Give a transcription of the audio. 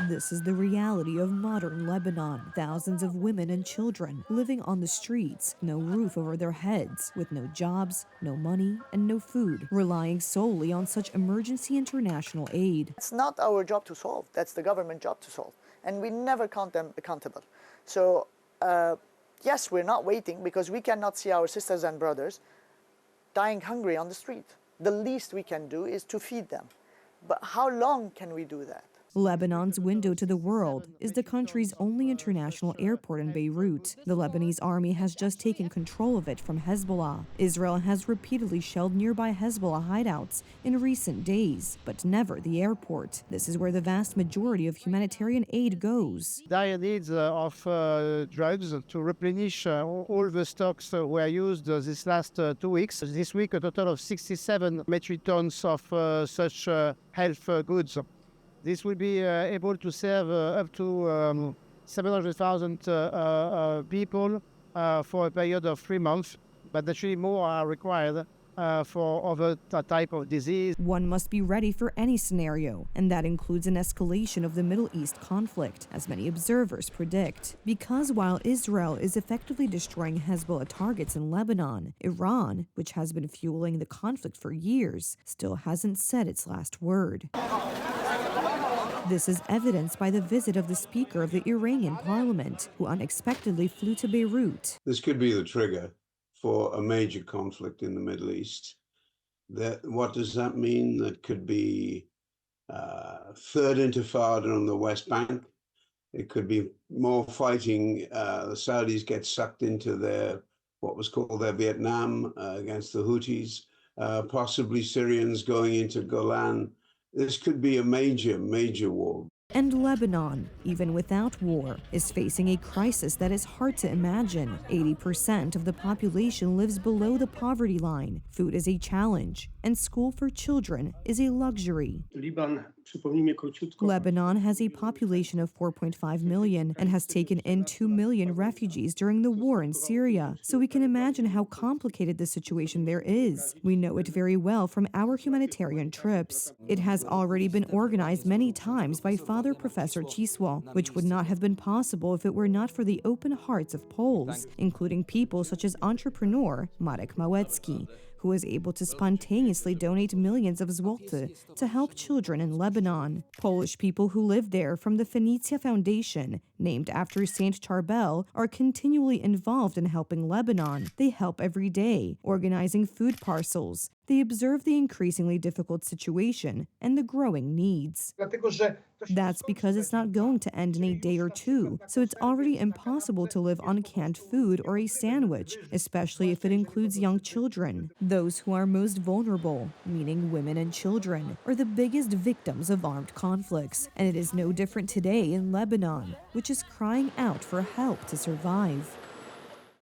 This is the reality of modern Lebanon. Thousands of women and children living on the streets, no roof over their heads, with no jobs, no money, and no food, relying solely on such emergency international aid. It's not our job to solve. That's the government job to solve. And we never count them accountable. So, yes, we're not waiting because we cannot see our sisters and brothers dying hungry on the street. The least we can do is to feed them. But how long can we do that? Lebanon's window to the world is the country's only international airport in Beirut. The Lebanese army has just taken control of it from Hezbollah. Israel has repeatedly shelled nearby Hezbollah hideouts in recent days, but never the airport. This is where the vast majority of humanitarian aid goes. Dire needs of drugs to replenish all the stocks were used this last 2 weeks. This week, a total of 67 metric tons of such health goods. This will be able to serve up to 700,000 people for a period of 3 months, but actually more are required for other type of disease. One must be ready for any scenario, and that includes an escalation of the Middle East conflict, as many observers predict. Because while Israel is effectively destroying Hezbollah targets in Lebanon, Iran, which has been fueling the conflict for years, still hasn't said its last word. This is evidenced by the visit of the Speaker of the Iranian parliament, who unexpectedly flew to Beirut. This could be the trigger for a major conflict in the Middle East. What does that mean? That could be third intifada on the West Bank. It could be more fighting. The Saudis get sucked into what was called their Vietnam against the Houthis, possibly Syrians going into Golan. This could be a major, major war. And Lebanon, even without war, is facing a crisis that is hard to imagine. 80% of the population lives below the poverty line. Food is a challenge, and school for children is a luxury. Lebanon has a population of 4.5 million and has taken in 2 million refugees during the war in Syria. So we can imagine how complicated the situation there is. We know it very well from our humanitarian trips. It has already been organized many times by Father Professor Chiswell, which would not have been possible if it were not for the open hearts of Poles, including people such as entrepreneur Marek Małecki, who was able to spontaneously donate millions of zloty to help children in Lebanon. Polish people who live there from the Phoenicia Foundation, named after Saint Charbel, are continually involved in helping Lebanon. They help every day, organizing food parcels. They observe the increasingly difficult situation and the growing needs. That's because it's not going to end in a day or two, so it's already impossible to live on canned food or a sandwich, especially if it includes young children. Those who are most vulnerable, meaning women and children, are the biggest victims of armed conflicts, and it is no different today in Lebanon, which is crying out for help to survive.